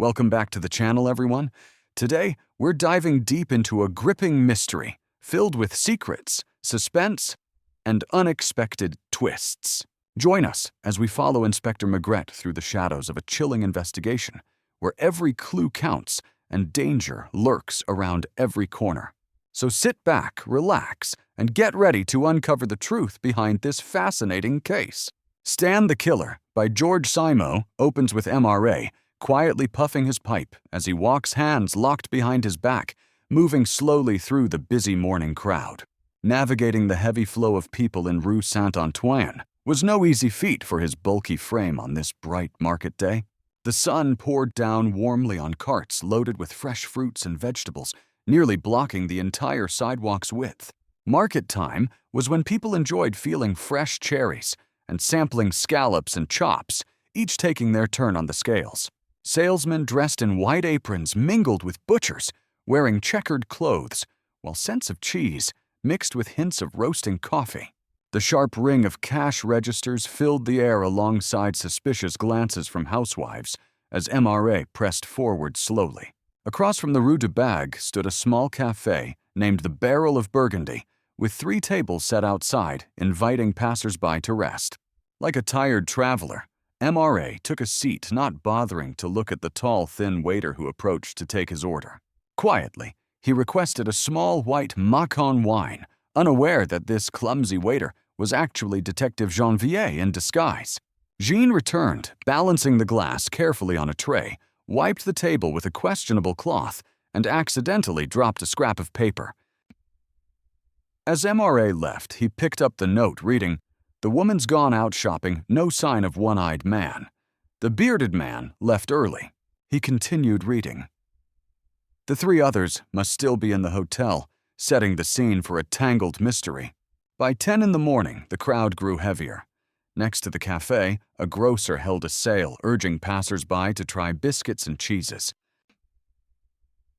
Welcome back to the channel, everyone. Today, we're diving deep into a gripping mystery filled with secrets, suspense, and unexpected twists. Join us as we follow Inspector Maigret through the shadows of a chilling investigation where every clue counts and danger lurks around every corner. So sit back, relax, and get ready to uncover the truth behind this fascinating case. Stan the Killer by George Simenon opens with MRA quietly puffing his pipe as he walks, hands locked behind his back, moving slowly through the busy morning crowd. Navigating the heavy flow of people in Rue Saint-Antoine was no easy feat for his bulky frame on this bright market day. The sun poured down warmly on carts loaded with fresh fruits and vegetables, nearly blocking the entire sidewalk's width. Market time was when people enjoyed feeling fresh cherries and sampling scallops and chops, each taking their turn on the scales. Salesmen dressed in white aprons mingled with butchers, wearing checkered clothes, while scents of cheese mixed with hints of roasting coffee. The sharp ring of cash registers filled the air alongside suspicious glances from housewives as MRA pressed forward slowly. Across from the Rue du Bac stood a small café named the Barrel of Burgundy, with 3 tables set outside, inviting passers-by to rest. Like a tired traveler, MRA took a seat, not bothering to look at the tall, thin waiter who approached to take his order. Quietly, he requested a small white Macon wine, unaware that this clumsy waiter was actually Detective Janvier in disguise. Jean returned, balancing the glass carefully on a tray, wiped the table with a questionable cloth, and accidentally dropped a scrap of paper. As MRA left, he picked up the note reading, "The woman's gone out shopping, no sign of one-eyed man. The bearded man left early." He continued reading. The 3 others must still be in the hotel, setting the scene for a tangled mystery. By 10 in the morning, the crowd grew heavier. Next to the cafe, a grocer held a sale, urging passers-by to try biscuits and cheeses.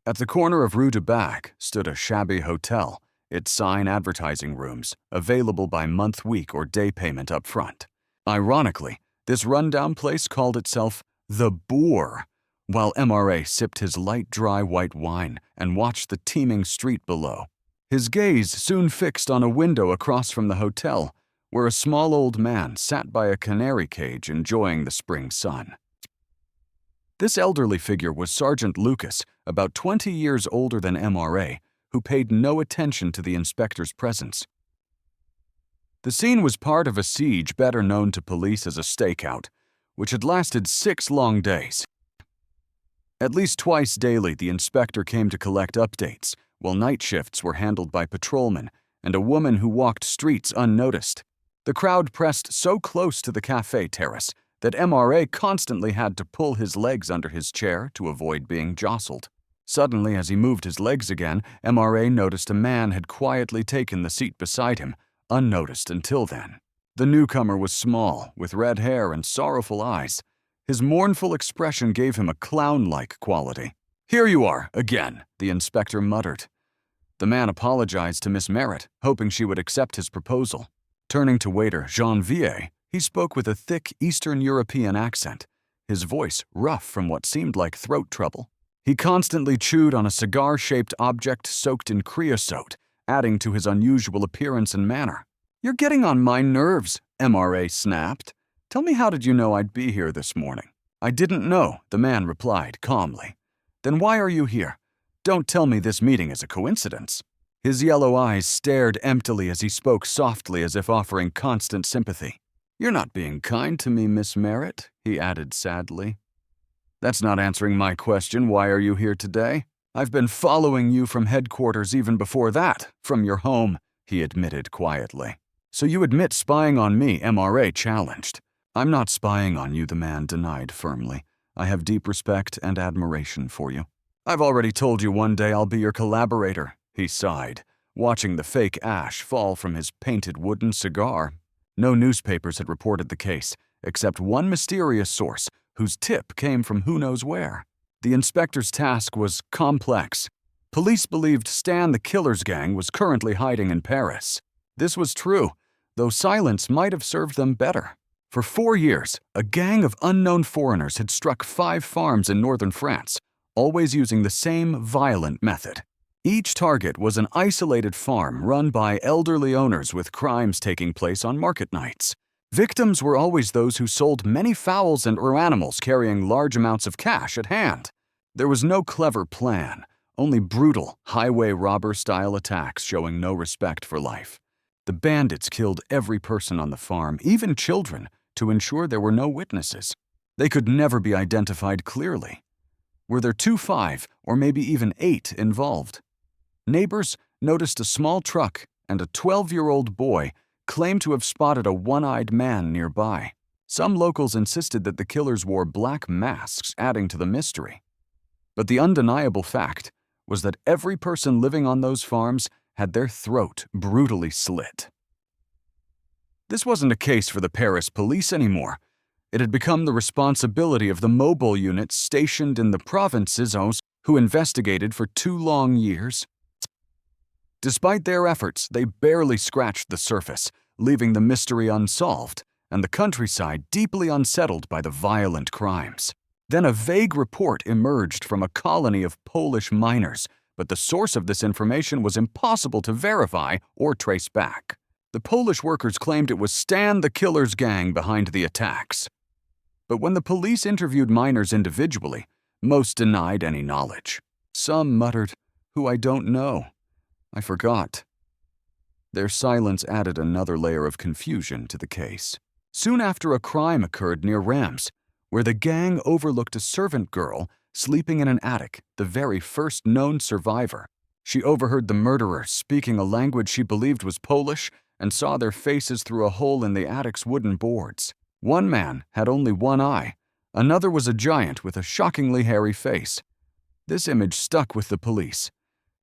At the corner of Rue du Bac stood a shabby hotel, its sign advertising rooms, available by month, week, or day payment up front. Ironically, this rundown place called itself The Boar, while MRA sipped his light, dry white wine and watched the teeming street below. His gaze soon fixed on a window across from the hotel, where a small old man sat by a canary cage enjoying the spring sun. This elderly figure was Sergeant Lucas, about 20 years older than MRA, who paid no attention to the inspector's presence. The scene was part of a siege better known to police as a stakeout, which had lasted 6 long days. At least twice daily, the inspector came to collect updates, while night shifts were handled by patrolmen and a woman who walked streets unnoticed. The crowd pressed so close to the cafe terrace that MRA constantly had to pull his legs under his chair to avoid being jostled. Suddenly, as he moved his legs again, MRA noticed a man had quietly taken the seat beside him, unnoticed until then. The newcomer was small, with red hair and sorrowful eyes. His mournful expression gave him a clown-like quality. "Here you are, again," the inspector muttered. The man apologized to Miss Merritt, hoping she would accept his proposal. Turning to waiter Janvier, he spoke with a thick Eastern European accent, his voice rough from what seemed like throat trouble. He constantly chewed on a cigar-shaped object soaked in creosote, adding to his unusual appearance and manner. "You're getting on my nerves," MRA snapped. "Tell me, how did you know I'd be here this morning?" "I didn't know," the man replied calmly. "Then why are you here? Don't tell me this meeting is a coincidence." His yellow eyes stared emptily as he spoke softly as if offering constant sympathy. "You're not being kind to me, Miss Merritt," he added sadly. "That's not answering my question. Why are you here today? I've been following you from headquarters even before that, from your home," he admitted quietly. "So you admit spying on me?" MRA challenged. "I'm not spying on you," the man denied firmly. "I have deep respect and admiration for you." "I've already told you one day I'll be your collaborator," he sighed, watching the fake ash fall from his painted wooden cigar. No newspapers had reported the case, except one mysterious source whose tip came from who knows where. The inspector's task was complex. Police believed Stan the Killer's gang was currently hiding in Paris. This was true, though silence might have served them better. For 4 years, a gang of unknown foreigners had struck 5 farms in northern France, always using the same violent method. Each target was an isolated farm run by elderly owners with crimes taking place on market nights. Victims were always those who sold many fowls or animals carrying large amounts of cash at hand. There was no clever plan, only brutal, highway robber-style attacks showing no respect for life. The bandits killed every person on the farm, even children, to ensure there were no witnesses. They could never be identified clearly. Were there 2, 5, or maybe even 8 involved? Neighbors noticed a small truck and a 12-year-old boy claimed to have spotted a one-eyed man nearby. Some locals insisted that the killers wore black masks, adding to the mystery. But the undeniable fact was that every person living on those farms had their throat brutally slit. This wasn't a case for the Paris police anymore. It had become the responsibility of the mobile units stationed in the provinces who investigated for 2 long years. Despite their efforts, they barely scratched the surface, leaving the mystery unsolved and the countryside deeply unsettled by the violent crimes. Then a vague report emerged from a colony of Polish miners, but the source of this information was impossible to verify or trace back. The Polish workers claimed it was Stan the Killer's gang behind the attacks. But when the police interviewed miners individually, most denied any knowledge. Some muttered, "Who I don't know. I forgot." Their silence added another layer of confusion to the case. Soon after, a crime occurred near Reims, where the gang overlooked a servant girl sleeping in an attic, the very first known survivor. She overheard the murderer speaking a language she believed was Polish and saw their faces through a hole in the attic's wooden boards. One man had only one eye. Another was a giant with a shockingly hairy face. This image stuck with the police.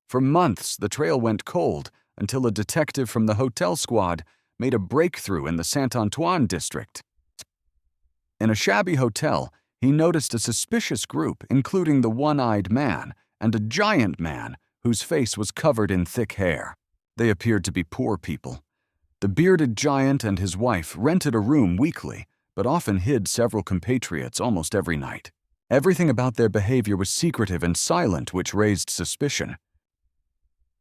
For months, the trail went cold until a detective from the hotel squad made a breakthrough in the Saint-Antoine district. In a shabby hotel, he noticed a suspicious group, including the one-eyed man and a giant man whose face was covered in thick hair. They appeared to be poor people. The bearded giant and his wife rented a room weekly, but often hid several compatriots almost every night. Everything about their behavior was secretive and silent, which raised suspicion.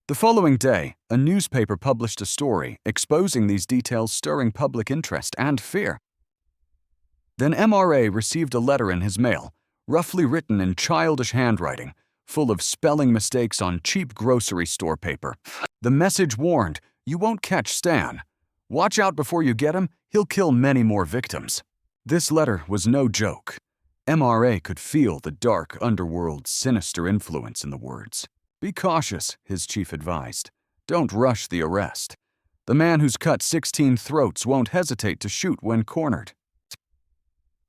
The following day, a newspaper published a story exposing these details, stirring public interest and fear. Then MRA received a letter in his mail, roughly written in childish handwriting, full of spelling mistakes on cheap grocery store paper. The message warned, "You won't catch Stan. Watch out before you get him, he'll kill many more victims." This letter was no joke. MRA could feel the dark underworld's sinister influence in the words. "Be cautious," his chief advised. "Don't rush the arrest. The man who's cut 16 throats won't hesitate to shoot when cornered."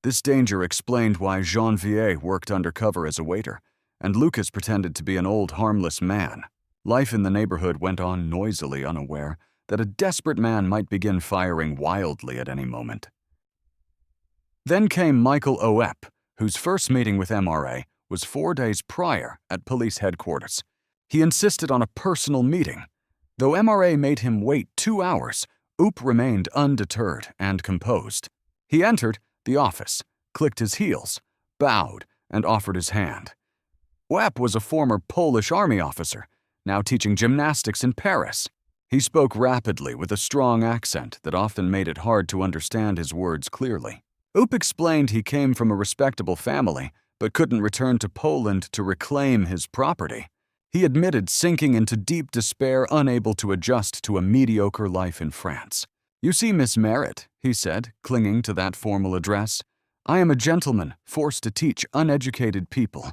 This danger explained why Janvier worked undercover as a waiter, and Lucas pretended to be an old harmless man. Life in the neighborhood went on noisily, unaware that a desperate man might begin firing wildly at any moment. Then came Michael Oep, whose first meeting with MRA was 4 days prior at police headquarters. He insisted on a personal meeting. Though MRA made him wait 2 hours, Oep remained undeterred and composed. He entered the office, clicked his heels, bowed, and offered his hand. Oep was a former Polish army officer, now teaching gymnastics in Paris. He spoke rapidly with a strong accent that often made it hard to understand his words clearly. Oep explained he came from a respectable family, but couldn't return to Poland to reclaim his property. He admitted sinking into deep despair, unable to adjust to a mediocre life in France. "You see, Miss Merritt," he said, clinging to that formal address, "I am a gentleman forced to teach uneducated people.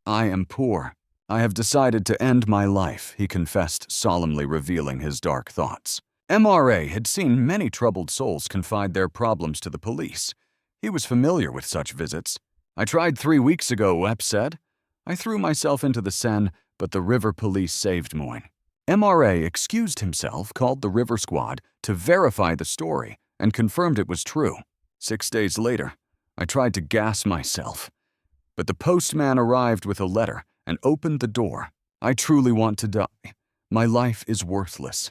I am poor. I have decided to end my life," he confessed, solemnly revealing his dark thoughts. MRA had seen many troubled souls confide their problems to the police. He was familiar with such visits. "I tried 3 weeks ago," Oep said. "I threw myself into the Seine, but the river police saved mine." MRA excused himself, called the river squad to verify the story, and confirmed it was true. 6 days later, I tried to gas myself. But the postman arrived with a letter and opened the door. "I truly want to die. My life is worthless.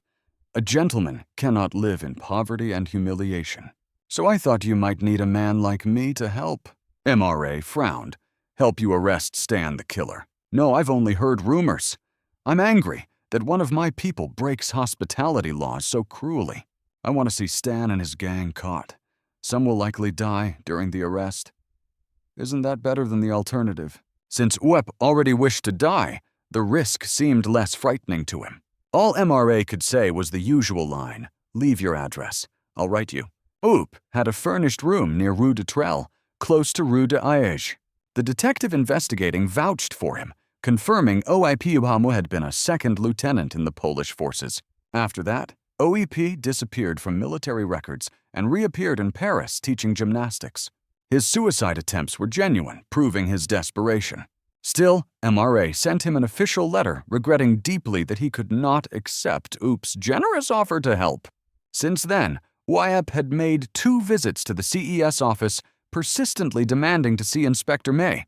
A gentleman cannot live in poverty and humiliation." So I thought you might need a man like me to help. MRA frowned. Help you arrest Stan the killer. No, I've only heard rumors. I'm angry that one of my people breaks hospitality laws so cruelly. I want to see Stan and his gang caught. Some will likely die during the arrest. Isn't that better than the alternative? Since Uep already wished to die, the risk seemed less frightening to him. All MRA could say was the usual line, "Leave your address. I'll write you." Uep had a furnished room near Rue de Trelle, close to Rue de Aiege. The detective investigating vouched for him, confirming OIP Uhamu had been a second lieutenant in the Polish forces. After that, OEP disappeared from military records and reappeared in Paris teaching gymnastics. His suicide attempts were genuine, proving his desperation. Still, MRA sent him an official letter regretting deeply that he could not accept Oop's generous offer to help. Since then, Uep had made 2 visits to the CES office, persistently demanding to see Inspector May.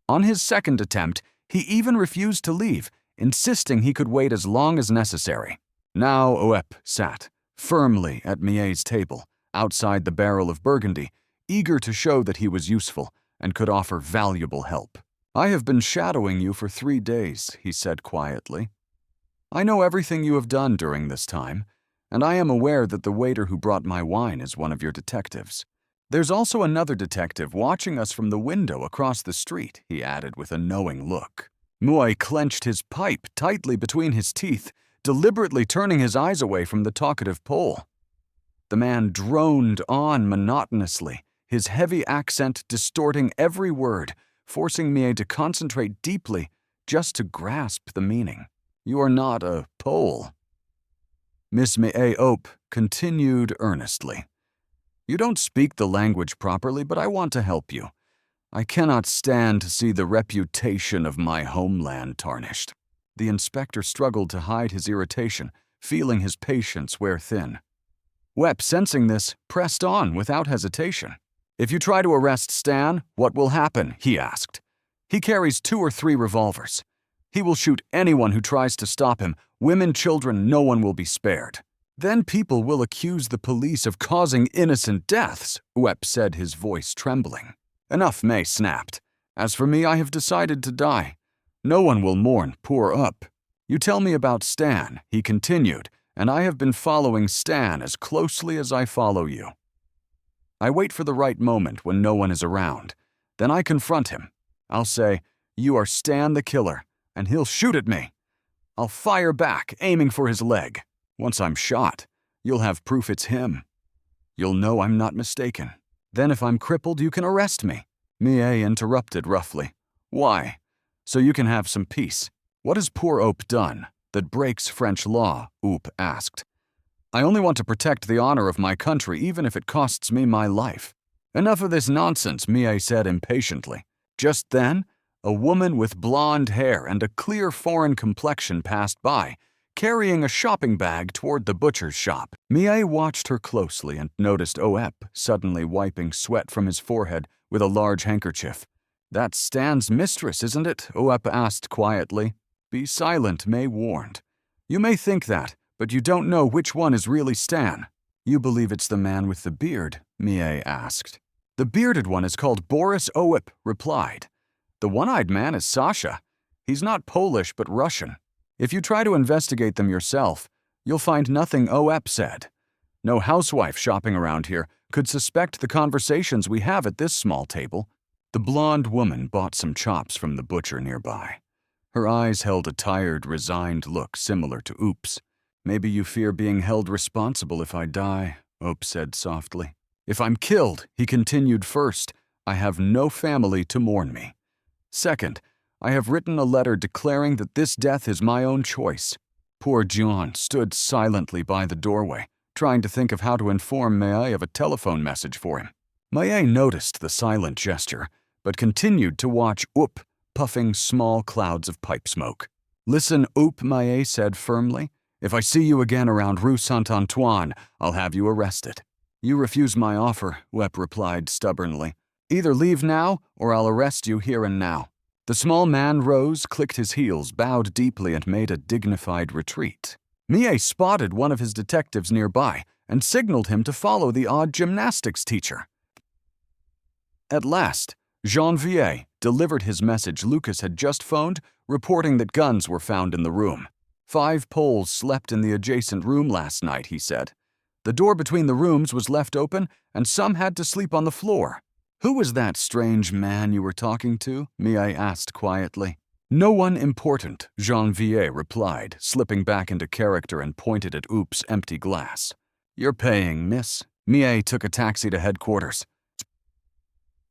On his second attempt, he even refused to leave, insisting he could wait as long as necessary. Now Uep sat, firmly at Millet's table, outside the barrel of Burgundy, eager to show that he was useful and could offer valuable help. "I have been shadowing you for 3 days," he said quietly. "I know everything you have done during this time, and I am aware that the waiter who brought my wine is one of your detectives. There's also another detective watching us from the window across the street," he added with a knowing look. Muay clenched his pipe tightly between his teeth, deliberately turning his eyes away from the talkative Pole. The man droned on monotonously, his heavy accent distorting every word, forcing Millet to concentrate deeply just to grasp the meaning. "You are not a Pole." Miss Millet Ope continued earnestly. "You don't speak the language properly, but I want to help you. I cannot stand to see the reputation of my homeland tarnished." The inspector struggled to hide his irritation, feeling his patience wear thin. Uep, sensing this, pressed on without hesitation. "If you try to arrest Stan, what will happen?" he asked. "He carries 2 or 3 revolvers. He will shoot anyone who tries to stop him. Women, children, no one will be spared. Then people will accuse the police of causing innocent deaths," Uep said, his voice trembling. "Enough," May snapped. "As for me, I have decided to die. No one will mourn poor Up. You tell me about Stan," he continued, "and I have been following Stan as closely as I follow you. I wait for the right moment when no one is around. Then I confront him. I'll say, 'You are Stan the killer,' and he'll shoot at me. I'll fire back, aiming for his leg. Once I'm shot, you'll have proof it's him. You'll know I'm not mistaken. Then if I'm crippled, you can arrest me." Millet interrupted roughly. "Why? So you can have some peace. What has poor Ope done that breaks French law?" Ope asked. "I only want to protect the honor of my country, even if it costs me my life." "Enough of this nonsense," Millet said impatiently. Just then, a woman with blonde hair and a clear foreign complexion passed by, carrying a shopping bag toward the butcher's shop. Millet watched her closely and noticed Oep suddenly wiping sweat from his forehead with a large handkerchief. "That's Stan's mistress, isn't it?" Oep asked quietly. "Be silent," May warned. "You may think that, but you don't know which one is really Stan." "You believe it's the man with the beard?" Millet asked. "The bearded one is called Boris," Oep replied. "The one-eyed man is Sasha. He's not Polish but Russian. If you try to investigate them yourself, you'll find nothing," Oep said. "No housewife shopping around here could suspect the conversations we have at this small table." The blonde woman bought some chops from the butcher nearby. Her eyes held a tired, resigned look similar to Oop's. "Maybe you fear being held responsible if I die," Oop said softly. "If I'm killed," he continued, "first, I have no family to mourn me. Second, I have written a letter declaring that this death is my own choice." Poor John stood silently by the doorway, trying to think of how to inform Millet of a telephone message for him. Millet noticed the silent gesture, but continued to watch Oop, puffing small clouds of pipe smoke. "Listen, Oop," Millet said firmly. "If I see you again around Rue Saint-Antoine, I'll have you arrested." "You refuse my offer," Oep replied stubbornly. "Either leave now, or I'll arrest you here and now." The small man rose, clicked his heels, bowed deeply, and made a dignified retreat. Millet spotted one of his detectives nearby and signaled him to follow the odd gymnastics teacher. At last, Janvier delivered his message Lucas had just phoned, reporting that guns were found in the room. 5 Poles slept in the adjacent room last night, he said. The door between the rooms was left open, and some had to sleep on the floor. Who was that strange man you were talking to? Mie asked quietly. No one important, Janvier replied, slipping back into character and pointed at Oop's empty glass. You're paying, miss. Mie took a taxi to headquarters.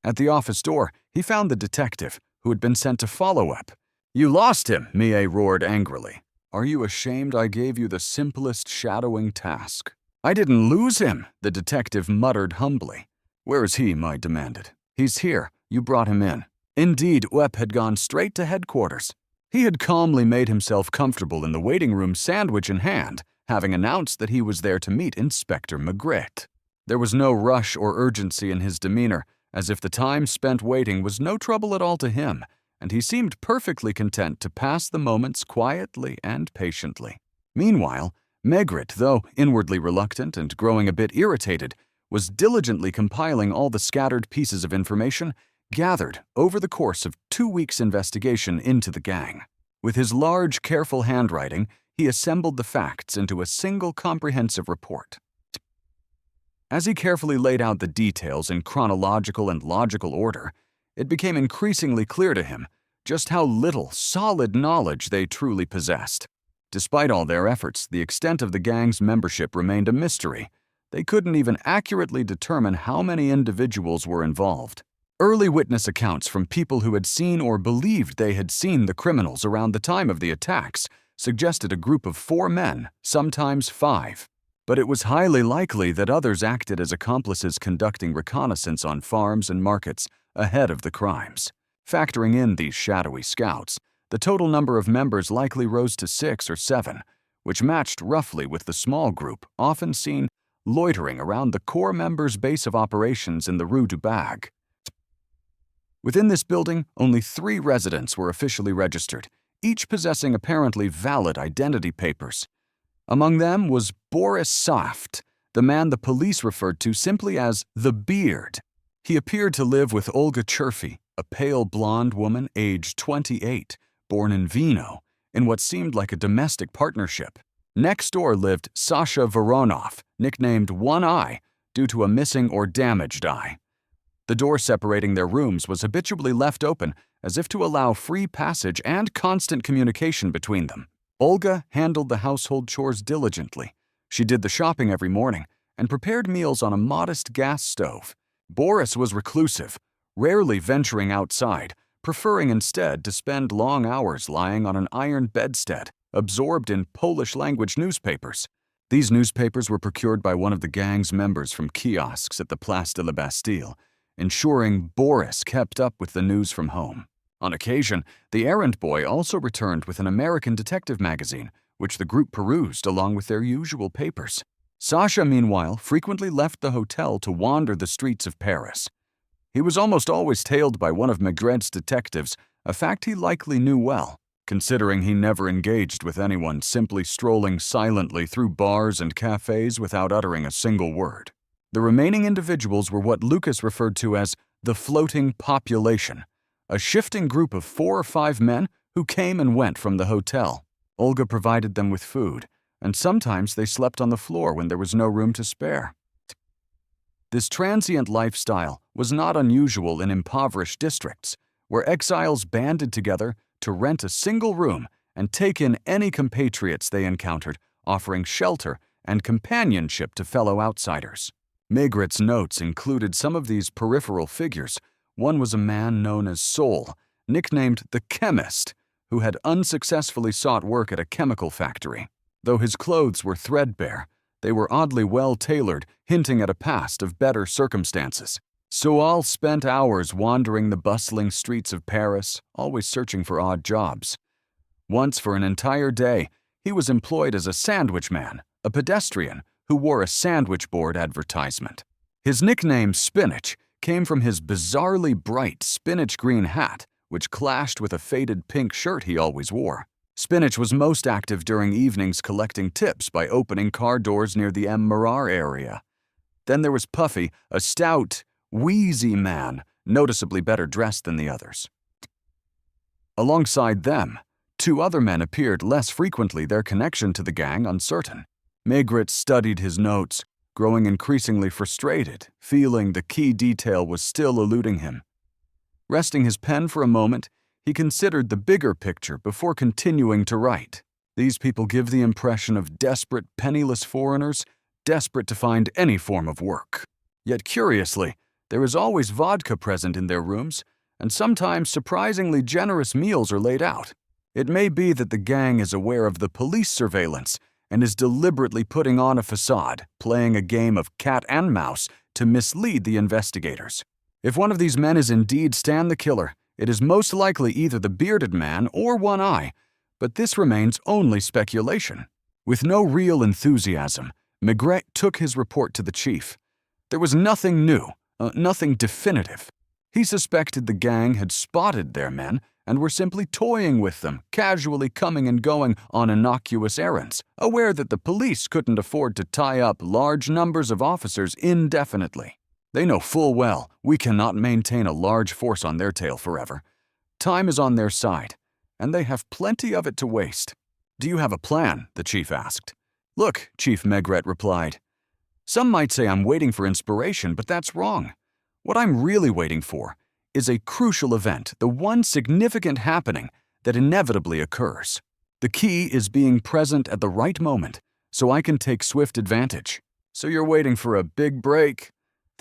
At the office door, he found the detective, who had been sent to follow up. You lost him, Mie roared angrily. Are you ashamed I gave you the simplest shadowing task? I didn't lose him, the detective muttered humbly. Where is he? Mie demanded. He's here. You brought him in. Indeed, Webb had gone straight to headquarters. He had calmly made himself comfortable in the waiting room, sandwich in hand, having announced that he was there to meet Inspector Maigret. There was no rush or urgency in his demeanor, as if the time spent waiting was no trouble at all to him, and he seemed perfectly content to pass the moments quietly and patiently. Meanwhile, Maigret, though inwardly reluctant and growing a bit irritated, was diligently compiling all the scattered pieces of information gathered over the course of 2 weeks' investigation into the gang. With his large, careful handwriting, he assembled the facts into a single comprehensive report. As he carefully laid out the details in chronological and logical order, it became increasingly clear to him just how little solid knowledge they truly possessed. Despite all their efforts, the extent of the gang's membership remained a mystery. They couldn't even accurately determine how many individuals were involved. Early witness accounts from people who had seen or believed they had seen the criminals around the time of the attacks suggested a group of 4 men, sometimes 5. But it was highly likely that others acted as accomplices conducting reconnaissance on farms and markets ahead of the crimes. Factoring in these shadowy scouts, the total number of members likely rose to 6 or 7, which matched roughly with the small group often seen loitering around the core members' base of operations in the Rue du Bac. Within this building, only 3 residents were officially registered, each possessing apparently valid identity papers. Among them was Boris Saft, the man the police referred to simply as the Beard. He appeared to live with Olga Cherfy, a pale blonde woman aged 28, born in Vino, in what seemed like a domestic partnership. Next door lived Sasha Voronov, nicknamed One Eye, due to a missing or damaged eye. The door separating their rooms was habitually left open as if to allow free passage and constant communication between them. Olga handled the household chores diligently. She did the shopping every morning and prepared meals on a modest gas stove. Boris was reclusive, rarely venturing outside, preferring instead to spend long hours lying on an iron bedstead, absorbed in Polish-language newspapers. These newspapers were procured by one of the gang's members from kiosks at the Place de la Bastille, ensuring Boris kept up with the news from home. On occasion, the errand boy also returned with an American detective magazine, which the group perused along with their usual papers. Sasha, meanwhile, frequently left the hotel to wander the streets of Paris. He was almost always tailed by one of Maigret's detectives, a fact he likely knew well, considering he never engaged with anyone, simply strolling silently through bars and cafes without uttering a single word. The remaining individuals were what Lucas referred to as the floating population, a shifting group of 4 or 5 men who came and went from the hotel. Olga provided them with food, and sometimes they slept on the floor when there was no room to spare. This transient lifestyle was not unusual in impoverished districts, where exiles banded together to rent a single room and take in any compatriots they encountered, offering shelter and companionship to fellow outsiders. Maigret's notes included some of these peripheral figures. One was a man known as Sol, nicknamed the Chemist, who had unsuccessfully sought work at a chemical factory. Though his clothes were threadbare, they were oddly well-tailored, hinting at a past of better circumstances. Soal spent hours wandering the bustling streets of Paris, always searching for odd jobs. Once, for an entire day, he was employed as a sandwich man, a pedestrian who wore a sandwich board advertisement. His nickname, Spinach, came from his bizarrely bright spinach green hat, which clashed with a faded pink shirt he always wore. Spinach was most active during evenings collecting tips by opening car doors near the M. Marar area. Then there was Puffy, a stout, wheezy man, noticeably better dressed than the others. Alongside them, two other men appeared less frequently, their connection to the gang uncertain. Maigret studied his notes, growing increasingly frustrated, feeling the key detail was still eluding him. Resting his pen for a moment, he considered the bigger picture before continuing to write. These people give the impression of desperate, penniless foreigners, desperate to find any form of work. Yet curiously, there is always vodka present in their rooms, and sometimes surprisingly generous meals are laid out. It may be that the gang is aware of the police surveillance and is deliberately putting on a facade, playing a game of cat and mouse to mislead the investigators. If one of these men is indeed Stan the Killer, it is most likely either the bearded man or One Eye, but this remains only speculation. With no real enthusiasm, Maigret took his report to the chief. There was nothing new, nothing definitive. He suspected the gang had spotted their men and were simply toying with them, casually coming and going on innocuous errands, aware that the police couldn't afford to tie up large numbers of officers indefinitely. They know full well we cannot maintain a large force on their tail forever. Time is on their side, and they have plenty of it to waste. "Do you have a plan?" the chief asked. "Look," Chief Maigret replied. "Some might say I'm waiting for inspiration, but that's wrong. What I'm really waiting for is a crucial event, the one significant happening that inevitably occurs. The key is being present at the right moment, so I can take swift advantage." "So you're waiting for a big break?"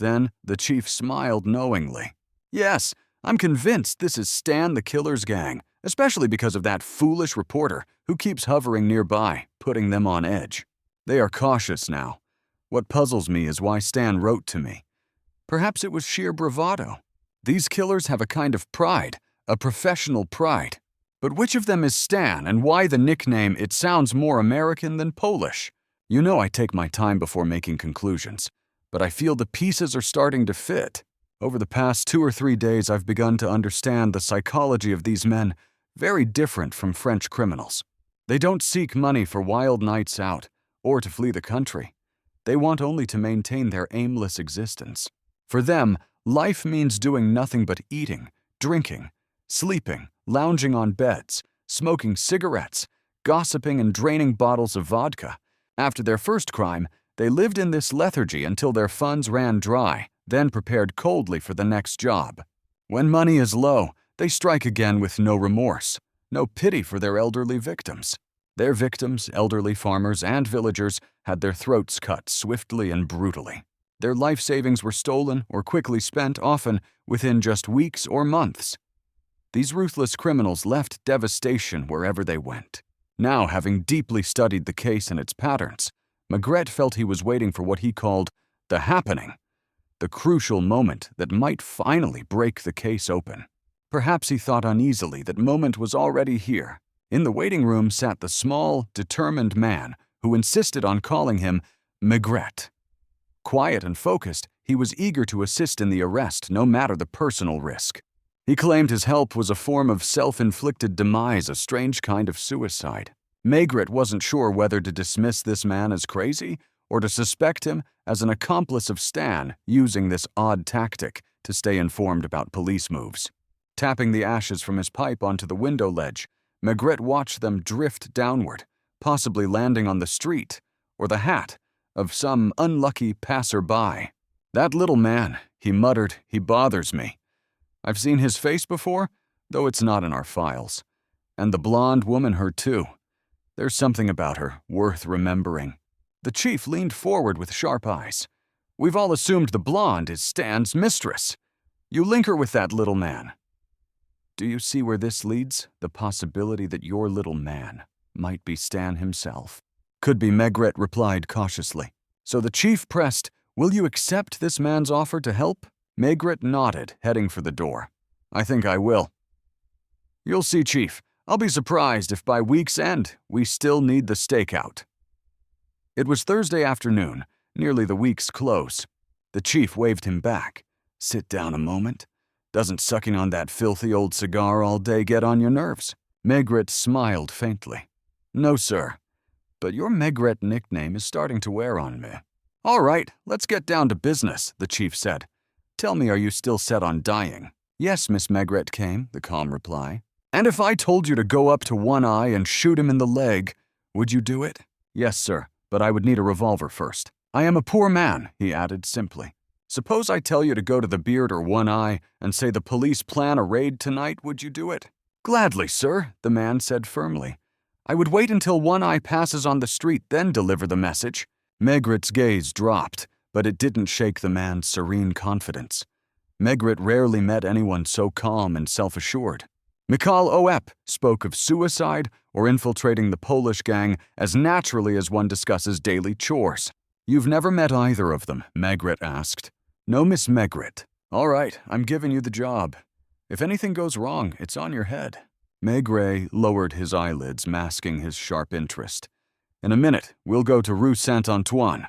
Then the chief smiled knowingly. "Yes, I'm convinced this is Stan the Killer's gang, especially because of that foolish reporter who keeps hovering nearby, putting them on edge. They are cautious now. What puzzles me is why Stan wrote to me. Perhaps it was sheer bravado. These killers have a kind of pride, a professional pride. But which of them is Stan, and why the nickname? It sounds more American than Polish. You know I take my time before making conclusions, but I feel the pieces are starting to fit. Over the past 2 or 3 days, I've begun to understand the psychology of these men, very different from French criminals. They don't seek money for wild nights out, or to flee the country. They want only to maintain their aimless existence. For them, life means doing nothing but eating, drinking, sleeping, lounging on beds, smoking cigarettes, gossiping and draining bottles of vodka. After their first crime, they lived in this lethargy until their funds ran dry, then prepared coldly for the next job. When money is low, they strike again with no remorse, no pity for their elderly victims. Their victims, elderly farmers and villagers, had their throats cut swiftly and brutally. Their life savings were stolen or quickly spent, often within just weeks or months. These ruthless criminals left devastation wherever they went. Now, having deeply studied the case and its patterns, Maigret felt he was waiting for what he called the happening, the crucial moment that might finally break the case open. Perhaps he thought uneasily that moment was already here. In the waiting room sat the small, determined man who insisted on calling him Maigret. Quiet and focused, he was eager to assist in the arrest, no matter the personal risk. He claimed his help was a form of self-inflicted demise, a strange kind of suicide. Maigret wasn't sure whether to dismiss this man as crazy or to suspect him as an accomplice of Stan, using this odd tactic to stay informed about police moves. Tapping the ashes from his pipe onto the window ledge, Maigret watched them drift downward, possibly landing on the street or the hat of some unlucky passer-by. "That little man," he muttered, "he bothers me. I've seen his face before, though it's not in our files. And the blonde woman, her too. There's something about her worth remembering." The chief leaned forward with sharp eyes. "We've all assumed the blonde is Stan's mistress. You link her with that little man. Do you see where this leads? The possibility that your little man might be Stan himself." "Could be," Maigret replied cautiously. So the chief pressed, "Will you accept this man's offer to help?" Maigret nodded, heading for the door. "I think I will." "You'll see, Chief. I'll be surprised if by week's end we still need the stakeout." It was Thursday afternoon, nearly the week's close. The chief waved him back. "Sit down a moment. Doesn't sucking on that filthy old cigar all day get on your nerves?" Maigret smiled faintly. No, sir. But your Maigret nickname is starting to wear on me. All right, let's get down to business, the chief said. Tell me, are you still set on dying? Yes, Miss Maigret came, the calm reply. And if I told you to go up to One Eye and shoot him in the leg, would you do it? Yes, sir, but I would need a revolver first. I am a poor man, he added simply. Suppose I tell you to go to the Beard or One Eye and say the police plan a raid tonight, would you do it? Gladly, sir, the man said firmly. I would wait until One Eye passes on the street, then deliver the message. Maigret's gaze dropped, but it didn't shake the man's serene confidence. Maigret rarely met anyone so calm and self-assured. Mikhail Oep spoke of suicide or infiltrating the Polish gang as naturally as one discusses daily chores. You've never met either of them, Maigret asked. No, Miss Maigret. All right, I'm giving you the job. If anything goes wrong, it's on your head. Maigret lowered his eyelids, masking his sharp interest. In a minute, we'll go to Rue Saint-Antoine.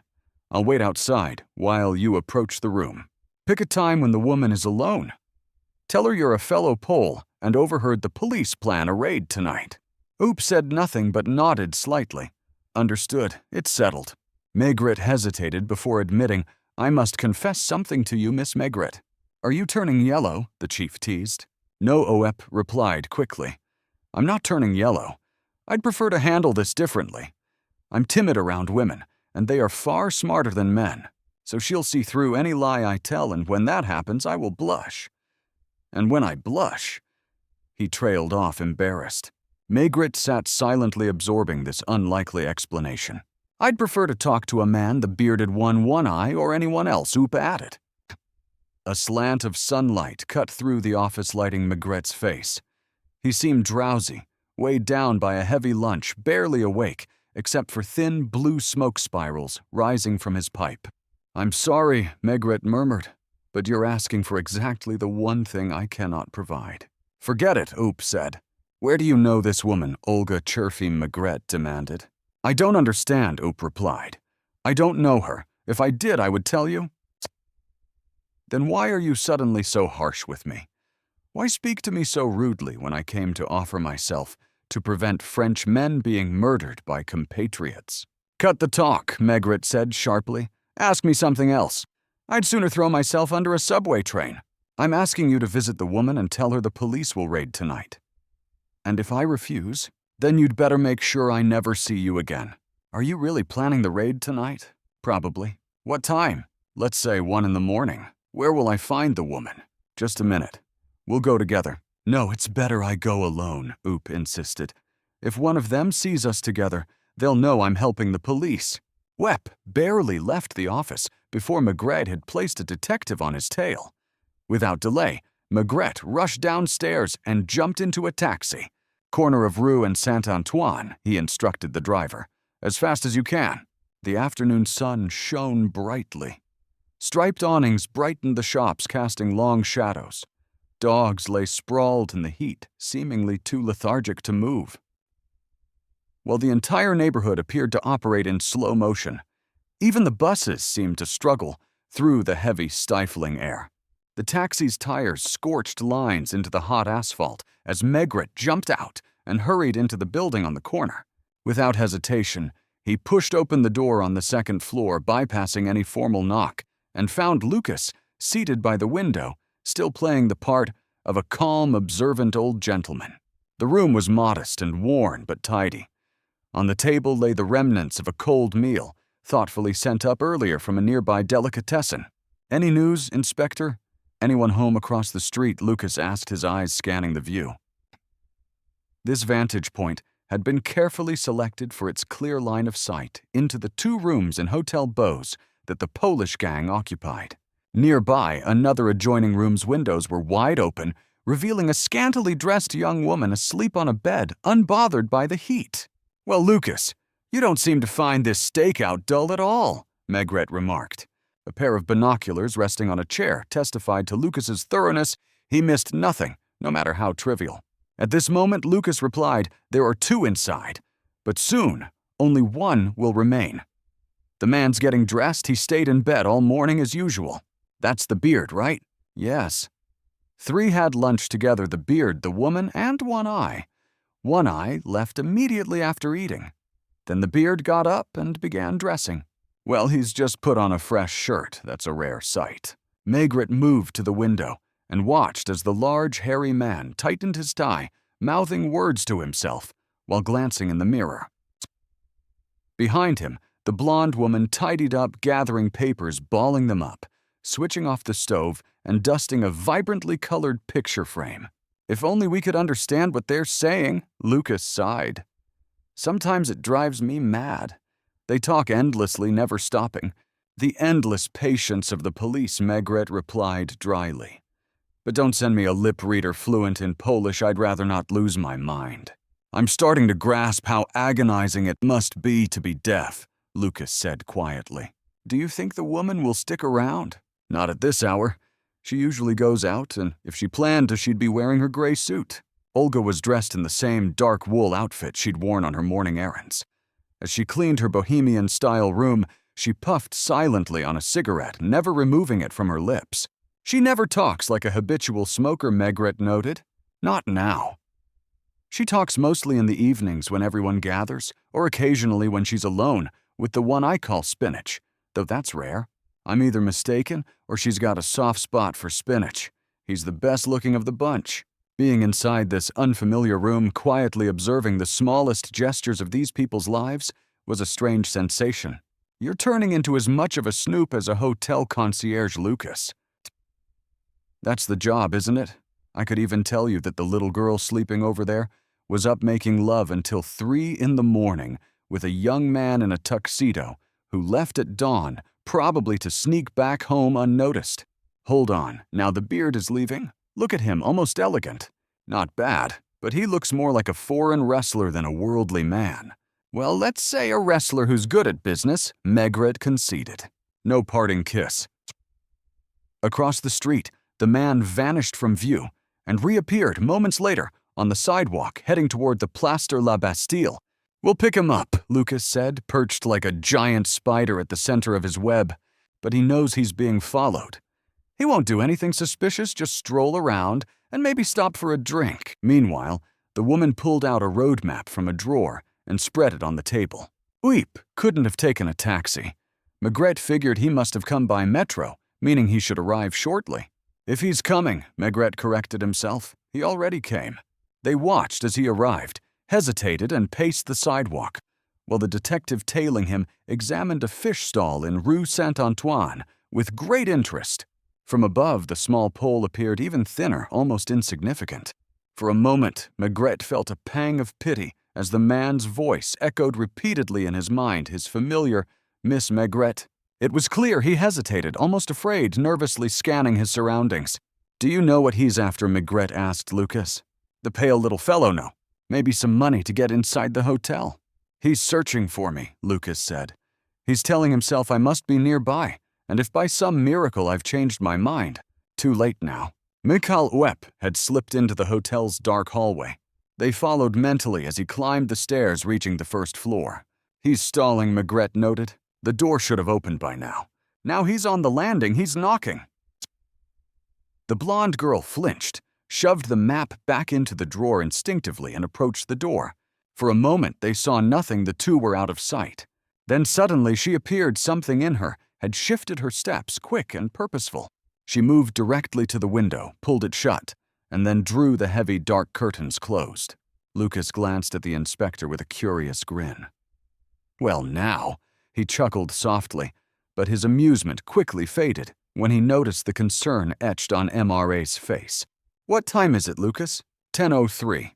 I'll wait outside while you approach the room. Pick a time when the woman is alone. Tell her you're a fellow Pole and overheard the police plan a raid tonight. Oop said nothing but nodded slightly. Understood. It's settled. Maigret hesitated before admitting, I must confess something to you, Miss Maigret. Are you turning yellow? The chief teased. No, Oep replied quickly. I'm not turning yellow. I'd prefer to handle this differently. I'm timid around women, and they are far smarter than men, so she'll see through any lie I tell, and when that happens, I will blush. And when I blush... He trailed off, embarrassed. Maigret sat silently absorbing this unlikely explanation. I'd prefer to talk to a man the bearded One Eye or anyone else who'p at it. A slant of sunlight cut through the office, lighting Maigret's face. He seemed drowsy, weighed down by a heavy lunch, barely awake, except for thin blue smoke spirals rising from his pipe. I'm sorry, Maigret murmured, but you're asking for exactly the one thing I cannot provide. Forget it, Oop said. Where do you know this woman, Olga Cherfim Maigret demanded. I don't understand, Oop replied. I don't know her. If I did, I would tell you. Then why are you suddenly so harsh with me? Why speak to me so rudely when I came to offer myself to prevent French men being murdered by compatriots? Cut the talk, Maigret said sharply. Ask me something else. I'd sooner throw myself under a subway train. I'm asking you to visit the woman and tell her the police will raid tonight. And if I refuse, then you'd better make sure I never see you again. Are you really planning the raid tonight? Probably. What time? Let's say 1 a.m. Where will I find the woman? Just a minute. We'll go together. No, it's better I go alone, Oop insisted. If one of them sees us together, they'll know I'm helping the police. Wep barely left the office before Maigret had placed a detective on his tail. Without delay, Maigret rushed downstairs and jumped into a taxi. Corner of Rue and Saint-Antoine, he instructed the driver. As fast as you can. The afternoon sun shone brightly. Striped awnings brightened the shops, casting long shadows. Dogs lay sprawled in the heat, seemingly too lethargic to move. While the entire neighborhood appeared to operate in slow motion, even the buses seemed to struggle through the heavy, stifling air. The taxi's tires scorched lines into the hot asphalt as Maigret jumped out and hurried into the building on the corner. Without hesitation, he pushed open the door on the second floor, bypassing any formal knock, and found Lucas seated by the window, still playing the part of a calm, observant old gentleman. The room was modest and worn but tidy. On the table lay the remnants of a cold meal, thoughtfully sent up earlier from a nearby delicatessen. Any news, Inspector? Anyone home across the street? Lucas asked, his eyes scanning the view. This vantage point had been carefully selected for its clear line of sight into the 2 rooms in Hotel Bose that the Polish gang occupied. Nearby, another adjoining room's windows were wide open, revealing a scantily dressed young woman asleep on a bed, unbothered by the heat. Well, Lucas, you don't seem to find this stakeout dull at all, Maigret remarked. A pair of binoculars resting on a chair testified to Lucas's thoroughness. He missed nothing, no matter how trivial. At this moment, Lucas replied, there are 2 inside, but soon only 1 will remain. The man's getting dressed. He stayed in bed all morning as usual. That's the beard, right? Yes. 3 had lunch together, the beard, the woman, and One Eye. One eye left immediately after eating. Then the beard got up and began dressing. Well, he's just put on a fresh shirt. That's a rare sight. Maigret moved to the window and watched as the large, hairy man tightened his tie, mouthing words to himself while glancing in the mirror. Behind him, the blonde woman tidied up, gathering papers, balling them up, switching off the stove, and dusting a vibrantly colored picture frame. If only we could understand what they're saying, Lucas sighed. Sometimes it drives me mad. They talk endlessly, never stopping. The endless patience of the police, Maigret replied dryly. But don't send me a lip reader fluent in Polish, I'd rather not lose my mind. I'm starting to grasp how agonizing it must be to be deaf, Lucas said quietly. Do you think the woman will stick around? Not at this hour. She usually goes out, and if she planned to, she'd be wearing her gray suit. Olga was dressed in the same dark wool outfit she'd worn on her morning errands. As she cleaned her bohemian-style room, she puffed silently on a cigarette, never removing it from her lips. She never talks like a habitual smoker, Maigret noted. Not now. She talks mostly in the evenings when everyone gathers, or occasionally when she's alone, with the one I call Spinach, though that's rare. I'm either mistaken or she's got a soft spot for Spinach. He's the best looking of the bunch. Being inside this unfamiliar room, quietly observing the smallest gestures of these people's lives, was a strange sensation. You're turning into as much of a snoop as a hotel concierge, Lucas. That's the job, isn't it? I could even tell you that the little girl sleeping over there was up making love until 3 in the morning with a young man in a tuxedo who left at dawn, probably to sneak back home unnoticed. Hold on, now the beard is leaving? Look at him, almost elegant. Not bad, but he looks more like a foreign wrestler than a worldly man. Well, let's say a wrestler who's good at business, Maigret conceded. No parting kiss. Across the street, the man vanished from view and reappeared moments later on the sidewalk heading toward the Place de la Bastille. We'll pick him up, Lucas said, perched like a giant spider at the center of his web. But he knows he's being followed. He won't do anything suspicious, just stroll around and maybe stop for a drink. Meanwhile, the woman pulled out a road map from a drawer and spread it on the table. Ouip couldn't have taken a taxi. Maigret figured he must have come by metro, meaning he should arrive shortly. If he's coming, Maigret corrected himself. He already came. They watched as he arrived, hesitated, and paced the sidewalk, while the detective tailing him examined a fish stall in Rue Saint-Antoine with great interest. From above, the small pole appeared even thinner, almost insignificant. For a moment, Maigret felt a pang of pity as the man's voice echoed repeatedly in his mind, his familiar Miss Maigret. It was clear he hesitated, almost afraid, nervously scanning his surroundings. Do you know what he's after? Maigret asked Lucas. The pale little fellow, no. Maybe some money to get inside the hotel. He's searching for me, Lucas said. He's telling himself I must be nearby, and if by some miracle I've changed my mind, too late now. Mikhail Ouep had slipped into the hotel's dark hallway. They followed mentally as he climbed the stairs, reaching the first floor. He's stalling, Maigret noted. The door should have opened by now. Now he's on the landing, he's knocking. The blonde girl flinched, shoved the map back into the drawer instinctively, and approached the door. For a moment, they saw nothing, the two were out of sight. Then suddenly she appeared, something in her had shifted her steps, quick and purposeful. She moved directly to the window, pulled it shut, and then drew the heavy dark curtains closed. Lucas glanced at the inspector with a curious grin. Well, now, he chuckled softly, but his amusement quickly faded when he noticed the concern etched on MRA's face. What time is it, Lucas? 10:03.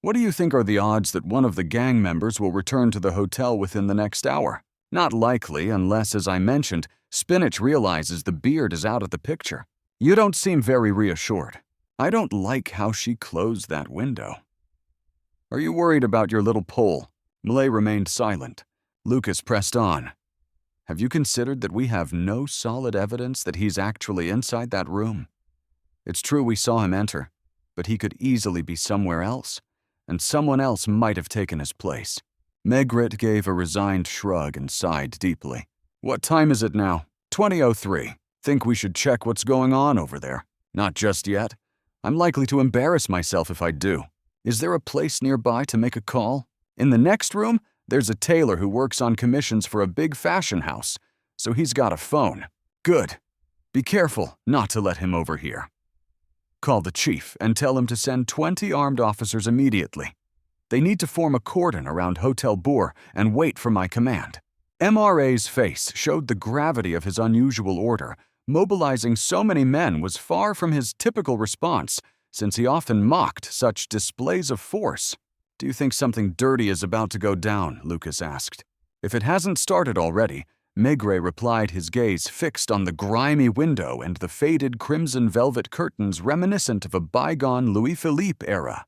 What do you think are the odds that one of the gang members will return to the hotel within the next hour? Not likely, unless, as I mentioned, Spinach realizes the beard is out of the picture. You don't seem very reassured. I don't like how she closed that window. Are you worried about your little Pole? Millet remained silent. Lucas pressed on. Have you considered that we have no solid evidence that he's actually inside that room? It's true we saw him enter, but he could easily be somewhere else, and someone else might have taken his place. Maigret gave a resigned shrug and sighed deeply. What time is it now? 20:03. Think we should check what's going on over there? Not just yet. I'm likely to embarrass myself if I do. Is there a place nearby to make a call? In the next room, there's a tailor who works on commissions for a big fashion house, so he's got a phone. Good. Be careful not to let him overhear. Call the chief and tell him to send 20 armed officers immediately. They need to form a cordon around Hotel Boer and wait for my command. MRA's face showed the gravity of his unusual order. Mobilizing so many men was far from his typical response, since he often mocked such displays of force. Do you think something dirty is about to go down? Lucas asked. If it hasn't started already, Maigret replied, his gaze fixed on the grimy window and the faded crimson velvet curtains reminiscent of a bygone Louis-Philippe era.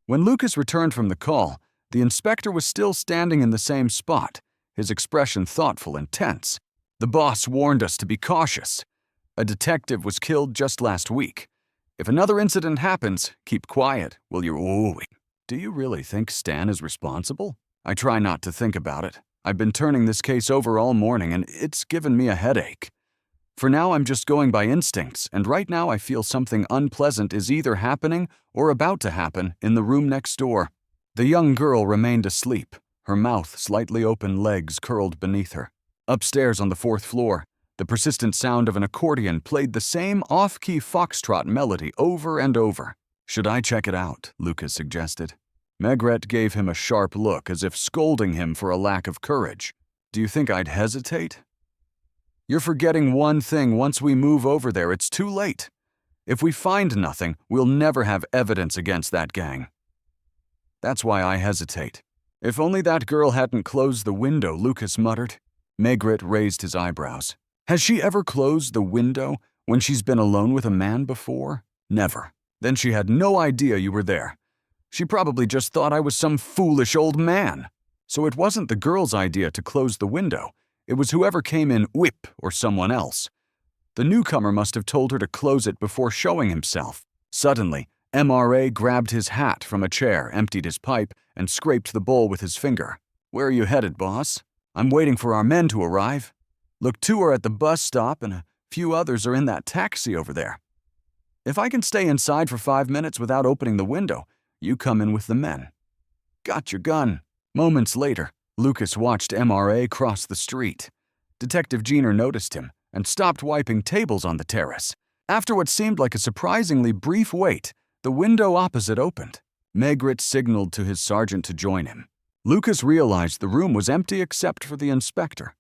When Lucas returned from the call, the inspector was still standing in the same spot, his expression thoughtful and tense. The boss warned us to be cautious. A detective was killed just last week. If another incident happens, keep quiet, will you? Do you really think Stan is responsible? I try not to think about it. I've been turning this case over all morning and it's given me a headache. For now, I'm just going by instincts, and right now I feel something unpleasant is either happening or about to happen in the room next door. The young girl remained asleep, her mouth slightly open, legs curled beneath her. Upstairs on the 4th floor, the persistent sound of an accordion played the same off-key foxtrot melody over and over. Should I check it out? Lucas suggested. Maigret gave him a sharp look as if scolding him for a lack of courage. Do you think I'd hesitate? You're forgetting one thing. Once we move over there, it's too late. If we find nothing, we'll never have evidence against that gang. That's why I hesitate. If only that girl hadn't closed the window, Lucas muttered. Maigret raised his eyebrows. Has she ever closed the window when she's been alone with a man before? Never. Then she had no idea you were there. She probably just thought I was some foolish old man. So it wasn't the girl's idea to close the window. It was whoever came in, Whip or someone else. The newcomer must have told her to close it before showing himself. Suddenly, MRA grabbed his hat from a chair, emptied his pipe, and scraped the bowl with his finger. Where are you headed, boss? I'm waiting for our men to arrive. Look, 2 are at the bus stop and a few others are in that taxi over there. If I can stay inside for 5 minutes without opening the window, you come in with the men. Got your gun. Moments later, Lucas watched MRA cross the street. Detective Jenner noticed him and stopped wiping tables on the terrace. After what seemed like a surprisingly brief wait, the window opposite opened. Maigret signaled to his sergeant to join him. Lucas realized the room was empty except for the inspector.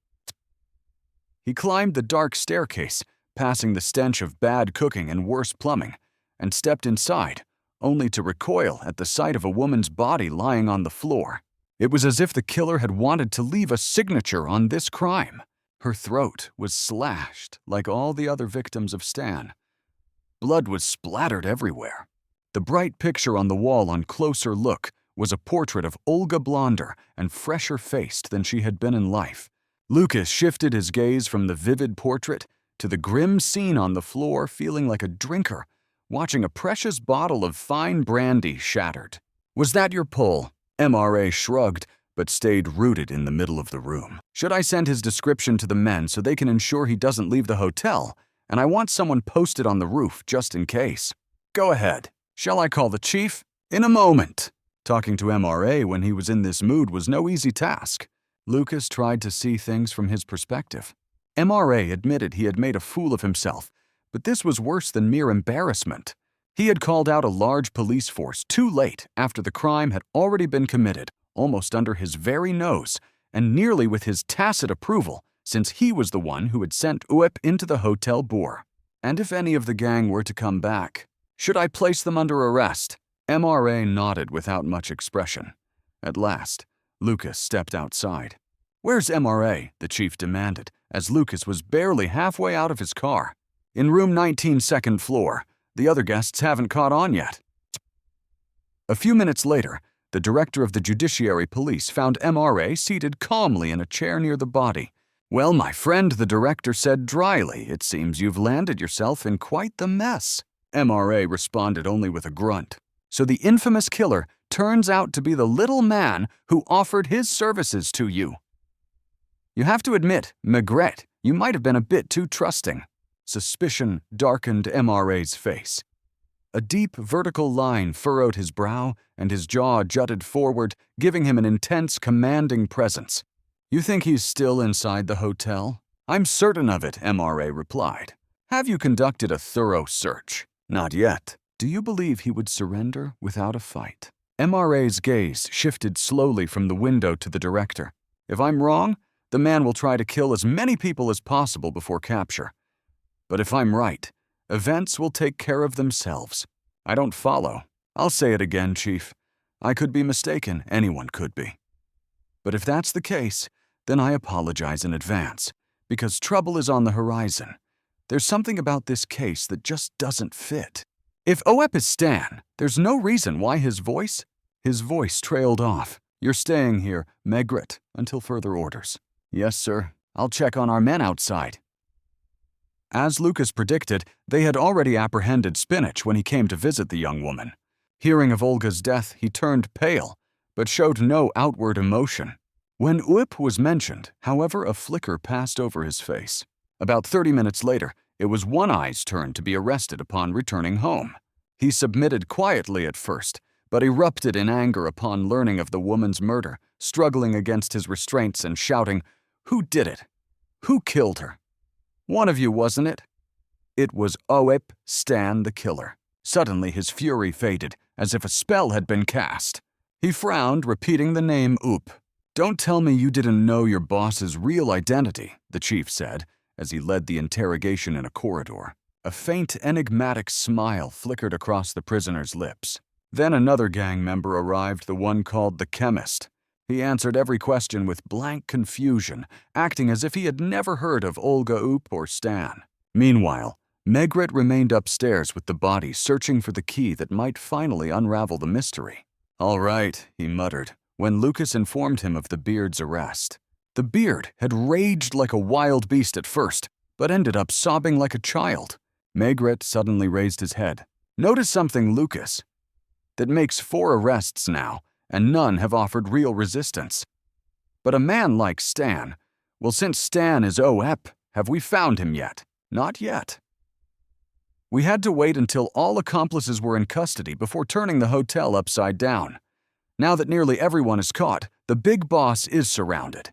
He climbed the dark staircase, passing the stench of bad cooking and worse plumbing, and stepped inside, only to recoil at the sight of a woman's body lying on the floor. It was as if the killer had wanted to leave a signature on this crime. Her throat was slashed like all the other victims of Stan. Blood was splattered everywhere. The bright picture on the wall on closer look was a portrait of Olga blonder and fresher-faced than she had been in life. Lucas shifted his gaze from the vivid portrait to the grim scene on the floor, feeling like a drinker, watching a precious bottle of fine brandy shattered. Was that your pull? MRA shrugged, but stayed rooted in the middle of the room. Should I send his description to the men so they can ensure he doesn't leave the hotel? And I want someone posted on the roof just in case. Go ahead. Shall I call the chief? In a moment. Talking to MRA when he was in this mood was no easy task. Lucas tried to see things from his perspective. MRA admitted he had made a fool of himself, but this was worse than mere embarrassment. He had called out a large police force too late after the crime had already been committed, almost under his very nose, and nearly with his tacit approval, since he was the one who had sent Uep into the Hotel Boer. And if any of the gang were to come back, should I place them under arrest? MRA nodded without much expression. At last, Lucas stepped outside. Where's MRA? The chief demanded, as Lucas was barely halfway out of his car. In room 19, 2nd floor. The other guests haven't caught on yet. A few minutes later, the director of the Judiciary Police found MRA seated calmly in a chair near the body. Well, my friend, the director said dryly, it seems you've landed yourself in quite the mess. MRA responded only with a grunt. So the infamous killer turns out to be the little man who offered his services to you. You have to admit, Maigret, you might have been a bit too trusting. Suspicion darkened MRA's face. A deep vertical line furrowed his brow, and his jaw jutted forward, giving him an intense, commanding presence. "You think he's still inside the hotel?" "I'm certain of it," MRA replied. "Have you conducted a thorough search?" "Not yet." "Do you believe he would surrender without a fight?" MRA's gaze shifted slowly from the window to the director. "If I'm wrong, the man will try to kill as many people as possible before capture. But if I'm right, events will take care of themselves." "I don't follow." "I'll say it again, Chief. I could be mistaken, anyone could be. But if that's the case, then I apologize in advance, because trouble is on the horizon. There's something about this case that just doesn't fit. If OEP is Stan, there's no reason why his voice trailed off. "You're staying here, Maigret, until further orders." "Yes, sir. I'll check on our men outside." As Lucas predicted, they had already apprehended Spinach when he came to visit the young woman. Hearing of Olga's death, he turned pale, but showed no outward emotion. When OEP was mentioned, however, a flicker passed over his face. About 30 minutes later, it was One Eye's turn to be arrested upon returning home. He submitted quietly at first, but erupted in anger upon learning of the woman's murder, struggling against his restraints and shouting, "Who did it? Who killed her? One of you, wasn't it?" It was OEP Stan the killer. Suddenly his fury faded, as if a spell had been cast. He frowned, repeating the name OOP. "Don't tell me you didn't know your boss's real identity," the chief said, as he led the interrogation in a corridor. A faint, enigmatic smile flickered across the prisoner's lips. Then another gang member arrived, the one called the chemist. He answered every question with blank confusion, acting as if he had never heard of Olga Oop or Stan. Meanwhile, Maigret remained upstairs with the body, searching for the key that might finally unravel the mystery. "All right," he muttered, when Lucas informed him of the beard's arrest. The beard had raged like a wild beast at first, but ended up sobbing like a child. Maigret suddenly raised his head. "Notice something, Lucas. That makes 4 arrests now, and none have offered real resistance. But a man like Stan, well, since Stan is OEP, have we found him yet? Not yet. We had to wait until all accomplices were in custody before turning the hotel upside down. Now that nearly everyone is caught, the big boss is surrounded.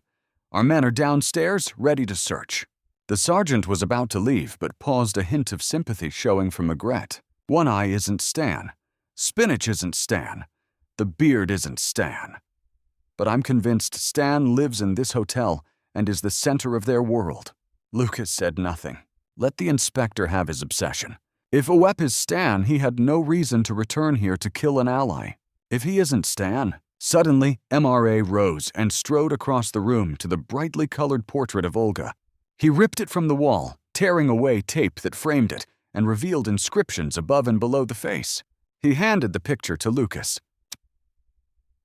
Our men are downstairs, ready to search." The sergeant was about to leave, but paused, a hint of sympathy showing from Maigret. One Eye isn't Stan. Spinach isn't Stan. The beard isn't Stan. But I'm convinced Stan lives in this hotel and is the center of their world. Lucas said nothing. Let the inspector have his obsession. If OEP is Stan, he had no reason to return here to kill an ally. If he isn't Stan... Suddenly, MRA rose and strode across the room to the brightly colored portrait of Olga. He ripped it from the wall, tearing away tape that framed it, and revealed inscriptions above and below the face. He handed the picture to Lucas.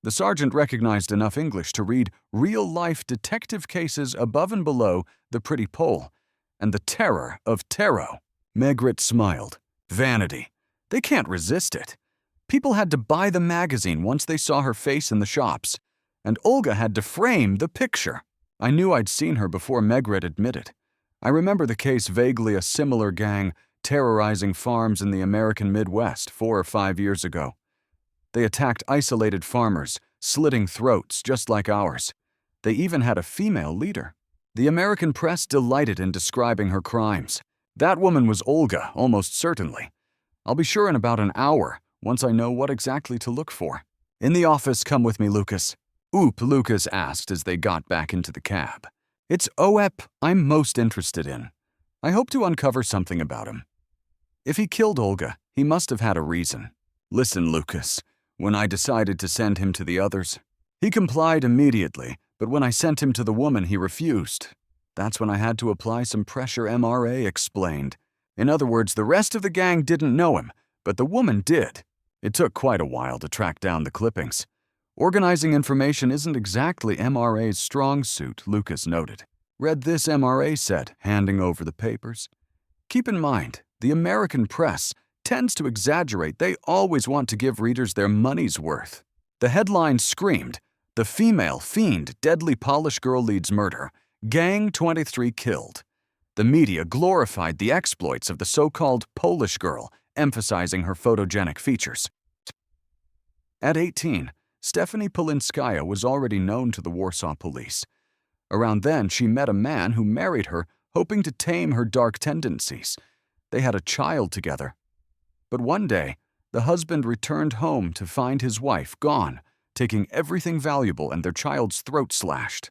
The sergeant recognized enough English to read real-life detective cases above and below the pretty Pole, and the terror of Tarot. Maigret smiled. Vanity. They can't resist it. People had to buy the magazine once they saw her face in the shops, and Olga had to frame the picture. I knew I'd seen her before Maigret admitted. I remember the case vaguely, a similar gang terrorizing farms in the American Midwest 4 or 5 years ago. They attacked isolated farmers, slitting throats just like ours. They even had a female leader. The American press delighted in describing her crimes. That woman was Olga, almost certainly. I'll be sure in about an hour, once I know what exactly to look for. In the office, come with me, Lucas. Oop, Lucas asked as they got back into the cab. It's OEP I'm most interested in. I hope to uncover something about him. If he killed Olga, he must have had a reason. Listen, Lucas, when I decided to send him to the others, he complied immediately, but when I sent him to the woman, he refused. That's when I had to apply some pressure, MRA explained. In other words, the rest of the gang didn't know him, but the woman did. It took quite a while to track down the clippings. Organizing information isn't exactly MRA's strong suit, Lucas noted. Read this, MRA said, handing over the papers. Keep in mind, the American press tends to exaggerate. They always want to give readers their money's worth. The headline screamed, "The female fiend deadly Polish girl leads murder. Gang 23 killed." The media glorified the exploits of the so-called Polish girl emphasizing her photogenic features. At 18, Stephanie Polinskaya was already known to the Warsaw police. Around then, she met a man who married her, hoping to tame her dark tendencies. They had a child together. But one day, the husband returned home to find his wife gone, taking everything valuable and their child's throat slashed.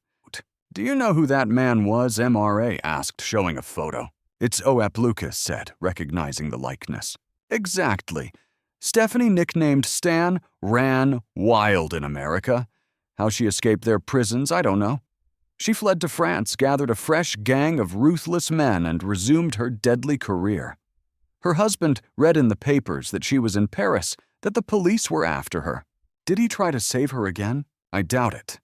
"Do you know who that man was?" MRA asked, showing a photo. "It's OEP," Lucas said, recognizing the likeness. "Exactly. Stephanie, nicknamed Stan, ran wild in America. How she escaped their prisons, I don't know. She fled to France, gathered a fresh gang of ruthless men, and resumed her deadly career. Her husband read in the papers that she was in Paris, that the police were after her. Did he try to save her again? I doubt it.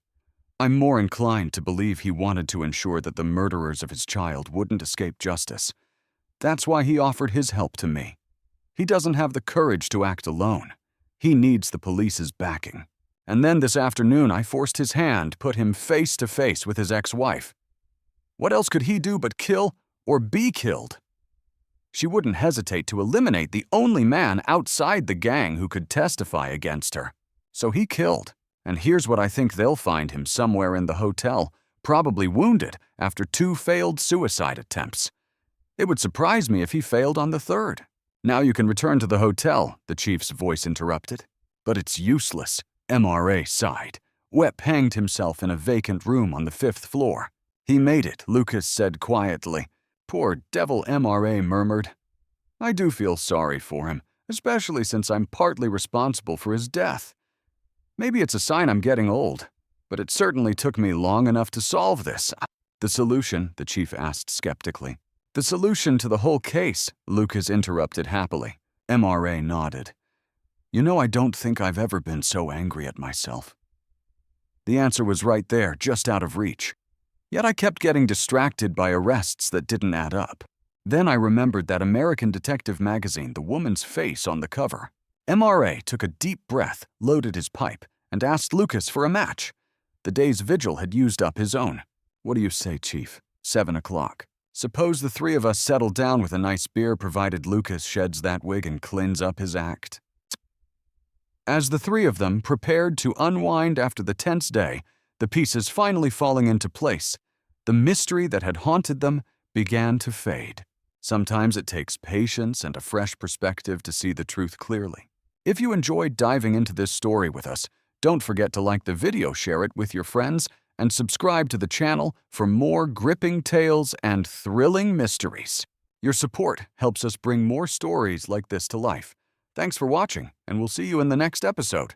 I'm more inclined to believe he wanted to ensure that the murderers of his child wouldn't escape justice. That's why he offered his help to me. He doesn't have the courage to act alone. He needs the police's backing. And then this afternoon I forced his hand, put him face to face with his ex-wife. What else could he do but kill or be killed? She wouldn't hesitate to eliminate the only man outside the gang who could testify against her. So he killed. And here's what I think: they'll find him somewhere in the hotel, probably wounded after 2 failed suicide attempts. It would surprise me if he failed on the 3rd. Now you can return to the hotel, the chief's voice interrupted. But it's useless, MRA sighed. Webb hanged himself in a vacant room on the 5th floor. He made it, Lucas said quietly. Poor devil, MRA murmured. I do feel sorry for him, especially since I'm partly responsible for his death. Maybe it's a sign I'm getting old, but it certainly took me long enough to solve this. The solution, the chief asked skeptically. The solution to the whole case, Lucas interrupted happily. MRA nodded. You know, I don't think I've ever been so angry at myself. The answer was right there, just out of reach. Yet I kept getting distracted by arrests that didn't add up. Then I remembered that American Detective magazine, the woman's face on the cover. MRA took a deep breath, loaded his pipe, and asked Lucas for a match. The day's vigil had used up his own. What do you say, Chief? 7 o'clock. Suppose the 3 of us settle down with a nice beer, provided Lucas sheds that wig and cleans up his act. As the 3 of them prepared to unwind after the tense day, the pieces finally falling into place, the mystery that had haunted them began to fade. Sometimes it takes patience and a fresh perspective to see the truth clearly. If you enjoyed diving into this story with us, don't forget to like the video, share it with your friends, and subscribe to the channel for more gripping tales and thrilling mysteries. Your support helps us bring more stories like this to life. Thanks for watching, and we'll see you in the next episode.